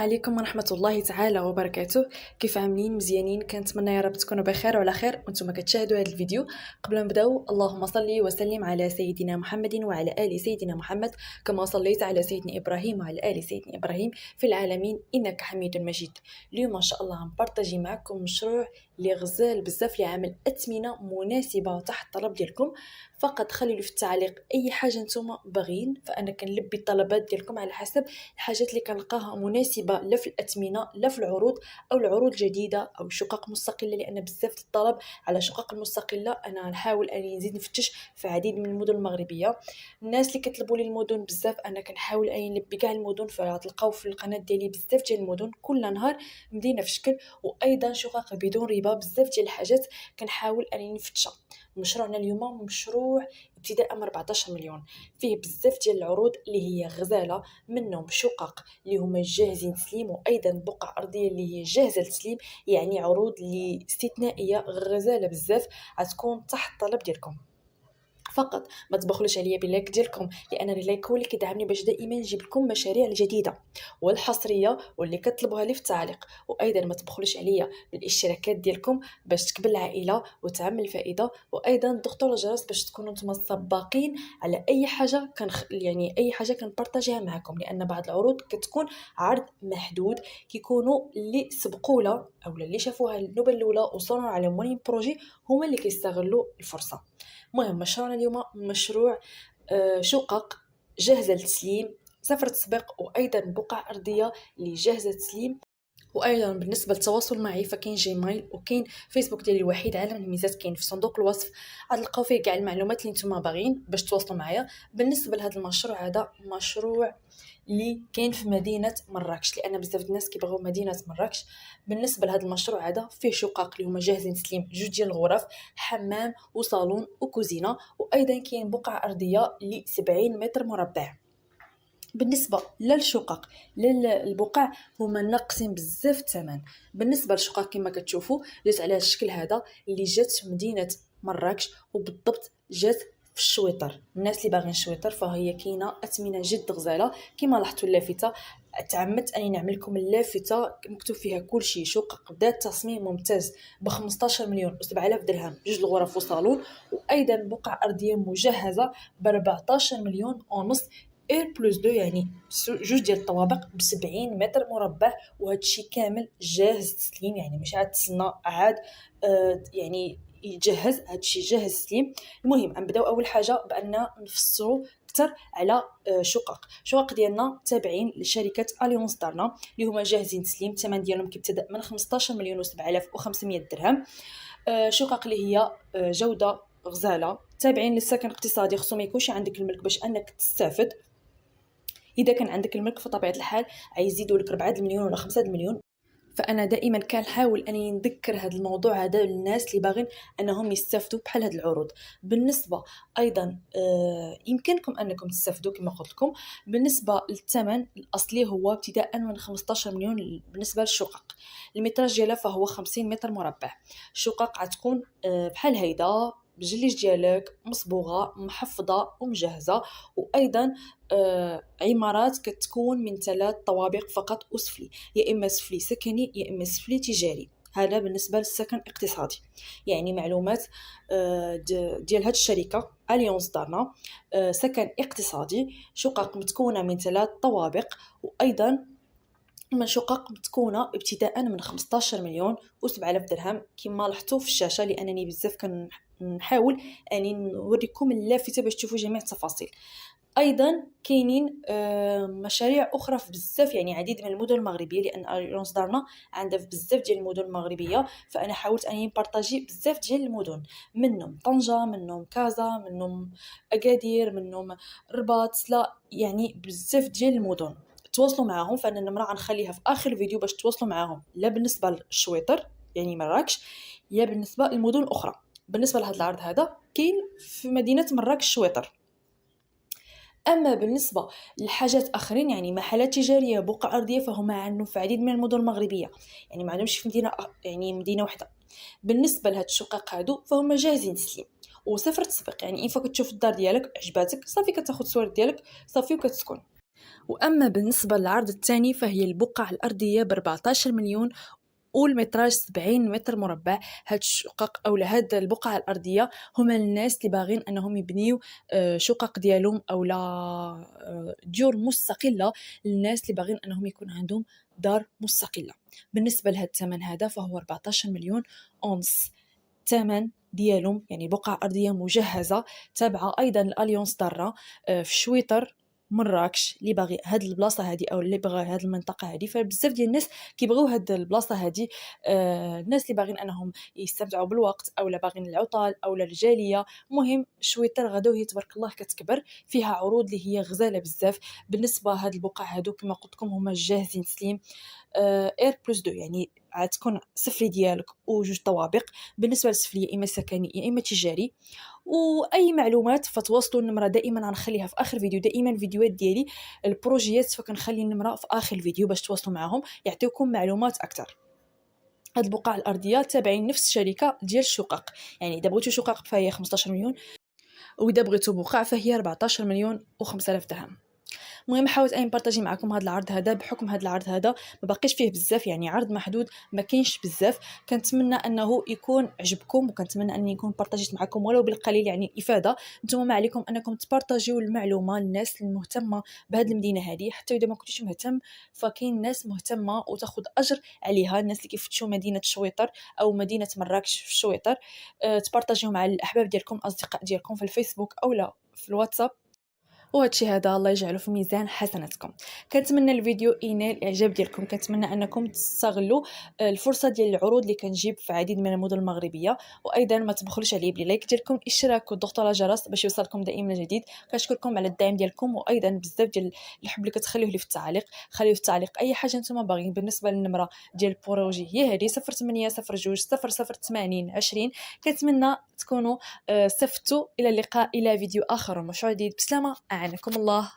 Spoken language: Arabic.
عليكم ورحمة الله تعالى وبركاته. كيف عاملين؟ مزيانين؟ كنتمنى يا رب تكونوا بخير وعلى خير وانتم كتشاهدوا هذا الفيديو. قبل ما نبداو، اللهم صل وسلم على سيدنا محمد وعلى آل سيدنا محمد كما صليت على سيدنا إبراهيم وعلى آل سيدنا إبراهيم في العالمين إنك حميد مجيد. اليوم إن شاء الله غنبارطاجي معكم مشروع اللي غزال بزاف لعمل أثمنة مناسبة تحت الطلب ديالكم. فقط خليوا في التعليق أي حاجة نتوما باغيين، فأنا كنلبي الطلبات ديالكم على حسب الحاجات اللي كنلقاها مناسبة لا في الأثمنة لا في العروض أو العروض الجديدة أو شقق مستقلة، لأن بزاف الطلب على شقق المستقلة. أنا نحاول أني نزيد نفتش في عديد من المدن المغربية. الناس اللي كيطلبوا لي المدن بزاف أنا كنحاول أني نلبي كاع المدن، فتلقاو في القناة ديالي بزاف ديال المدن كل نهار مدينة في شكل، وأيضا شقق بدون ربا، بزاف ديال الحاجات كنحاول أني نفتشها. مشروعنا اليوم مشروع ابتداء من 14 مليون، فيه بزاف ديال العروض اللي هي غزاله، منهم شقق اللي هما جاهزين تسليم، وايضا بقع ارضيه اللي هي جاهزه للتسليم. يعني عروض اللي استثنائيه غزاله بزاف، غتكون تحت الطلب ديالكم. فقط ما تبخلوش عليا باللايك ديالكم، لان اللايك هو اللي كيدعمني باش دائما نجيب لكم مشاريع الجديده والحصريه واللي كتطلبوها لي في التعليق. وايضا ما تبخلوش عليا بالاشتراكات ديالكم باش تكبر العائله وتعمل فائده، وايضا ضغطوا على الجرس باش تكونوا نتوما سباقين على اي حاجه يعني اي حاجه كنبارطاجيها معكم، لان بعض العروض كتكون عرض محدود، كيكونوا اللي سبقونا او اللي شافوها النوبه الاولى وصلوا على مونين بروجي هما اللي كيستغلوا الفرصه. المهم مشروعنا اليوم مشروع شقق جاهزة للتسليم، صفر تسبيق، وأيضا بقع أرضية اللي جاهزة للتسليم. وايضا بالنسبه للتواصل معي فكاين جيميل وكاين فيسبوك ديالي الوحيد. عالم الميزات كاين في صندوق الوصف، غتلقاو فيه كاع المعلومات اللي نتوما باغيين باش تواصلوا معايا. بالنسبه لهذا المشروع، هذا مشروع اللي كاين في مدينه مراكش، لان بزاف الناس كيبغيو مدينه مراكش. بالنسبه لهذا المشروع هذا فيه شقق اللي هما جاهزين تسليم، جوج ديال الغرف، حمام وصالون وكوزينه، وايضا كاين بقعه ارضيه ل 70 متر مربع. بالنسبه للشقق للبقع هما ناقصين بزاف الثمن. بالنسبه للشقق كما كتشوفوا جات على الشكل هذا اللي جات في مدينه مراكش، وبالضبط جات في الشويطر. الناس اللي باغيين الشويطر فهي كاينه اثمنه جد غزاله. كما لاحظتوا اللافته، تعمدت اني نعمل لكم اللافته مكتوب فيها كل شيء. شقق ذات تصميم ممتاز ب 15 مليون و7000 درهم، جوج الغرف وصالون، وايضا بقعه ارضيه مجهزه ب 14 مليون ونص اير بلس دو، يعني جوج ديال الطوابق ب 70 متر مربع. وهذا الشيء كامل جاهز تسليم، يعني مش عاد تسنى عاد يعني يجهز، هذا الشيء جاهز تسليم. المهم غنبداو اول حاجه بان نفصلوا اكثر على شقق ديالنا تابعين لشركه اليونس دارنا اللي هما جاهزين تسليم. الثمن ديالهم كيبتدا من 15 مليون و7500 درهم. شقق اللي هي جوده غزاله، تابعين للسكن الاقتصادي. خصو ما يكونش عندك الملك باش انك تستافد. اذا كان عندك الملك فطبيعه الحال عايزيدوا لك 4 المليون ولا 5 المليون. فانا دائما كنحاول اني نذكر هذا الموضوع هذا للناس اللي باغين انهم يستافدوا بحال هذه العروض. بالنسبه ايضا يمكنكم انكم تستافدوا كما قلت لكم. بالنسبه للثمن الاصلي هو ابتداء من 15 مليون. بالنسبه للشقق المتراج ديالها فهو 50 متر مربع. الشقق غتكون بحال هيدا، بجليج ديالك مصبوغه محفظه ومجهزه. وايضا عمارات كتكون من 3 طوابق فقط وسفلي، يا اما سفلي سكني يا اما سفلي تجاري. هذا بالنسبه للسكن الاقتصادي. يعني معلومات ديال هاد الشركه اليونس دارنا، سكن اقتصادي، شقق متكونه من 3 طوابق، وايضا من شقق متكونه ابتداء من 15 مليون و7000 درهم كما لاحظتوا في الشاشه، لانني بزاف كنحاول اني نوريكم اللافته باش تشوفوا جميع التفاصيل. ايضا كاينين مشاريع اخرى في بزاف، يعني عديد من المدن المغربيه، لان اليونس دارنا عندها في بزاف ديال المدن المغربيه. فانا حاولت اني نبارطاجي بزاف ديال المدن، منهم طنجه، منهم كازا، منهم اكادير، منهم الرباط، لا يعني بزاف ديال المدن. تواصلوا معهم، فانا النمره غنخليها في اخر الفيديو باش تواصلوا معهم، لا بالنسبه للشويطر يعني مراكش، يا بالنسبه للمدن الاخرى. بالنسبه لهذا العرض هذا كاين في مدينه مراكش الشويطر. اما بالنسبه للحاجات اخرين يعني محلات تجاريه بقع ارضيه فهما عندهم في عديد من المدن المغربيه، يعني ما عندهمش في مدينه يعني مدينه واحده. بالنسبه لهاد الشقق هادو فهما جاهزين تسليم وصفر تسبيق. يعني إن فوق تشوف الدار ديالك عجباتك صافي كتاخذ الصور ديالك صافي وكتسكن. واما بالنسبه للعرض الثاني فهي البقع الارضيه ب 14 مليون والمتراج 70 متر مربع. هاد الشقق اولا هاد البقع الارضيه هما الناس اللي باغين انهم يبنيو شقق ديالهم اولا ديور مستقله للناس اللي باغين انهم يكون عندهم دار مستقله. بالنسبه لهاد الثمن هذا فهو 14 مليون ونص الثمن ديالهم، يعني بقعة أرضية مجهزة تابعة أيضا الأليونس دارا في شويطر مراكش. اللي باغي هاد البلاصه هادي او اللي باغي هاد المنطقه هادي، فبزاف ديال الناس كيبغيو هاد البلاصه هادي. الناس اللي باغين انهم يستمتعوا بالوقت اولا باغين العطل اولا الجاليه. مهم شويطر غدو هي تبارك الله كتكبر، فيها عروض اللي هي غزاله بزاف. بالنسبه هاد البقع هادو كما قلت لكم هما جاهزين تسليم اير بلس دو، يعني غتكون سفلي ديالك وجوج طوابق. بالنسبه للسفليه اما سكني يا اما تجاري. واي معلومات فتواصلوا النمره دائما غنخليها في اخر فيديو. دائما فيديوهات ديالي البروجيات فكنخلي النمره في اخر الفيديو باش تواصلوا معهم يعطيوكم معلومات اكثر. هاد البقع الارضيه تابعين نفس الشركه ديال الشقق، يعني اذا بغيتو شقق فهي 15 مليون، واذا بغيتو بقع فهي 14 مليون و5000 درهم. المهم حاولت اني نبارطاجي معكم هذا العرض هذا، بحكم هذا العرض هذا ما باقيش فيه بزاف، يعني عرض محدود ما كاينش بزاف. كنتمنى انه يكون عجبكم، وكنتمنى اني نكون بارطاجيت معكم ولو بالقليل يعني افاده. نتوما ما عليكم انكم تبارطاجيو المعلومه للناس المهتمه بهذه المدينه هذه، حتى اذا ما كنتيش مهتم فكاين ناس مهتمه وتاخذ اجر عليها. الناس اللي كيفتشوا مدينه شويطر او مدينه مراكش في شويطر تبارطاجيو مع الاحباب ديالكم الاصدقاء ديالكم في الفيسبوك اولا في الواتساب، وهادشي هذا الله يجعله في ميزان حسناتكم. كنتمنى الفيديو ينال الاعجاب ديالكم، كنتمنى انكم تستغلوا الفرصه ديال العروض اللي كنجيب في عديد من المدن المغربيه. وايضا ما تبخلوش عليا بلايك ديالكم، اشتراك وضغط على الجرس باش يوصلكم دائما جديد. كنشكركم على الدعم ديالكم، وايضا بزاف ديال الحب اللي كتخليوه لي في التعليق. خليو في التعليق اي حاجه نتوما باغيين. بالنسبه للنمره ديال البروجي هي هذه 08 02 0080 20. كنتمنى تكونوا استفدتوا. الى اللقاء الى فيديو اخر ومشروع جديد. بسلامه، اعانكم الله.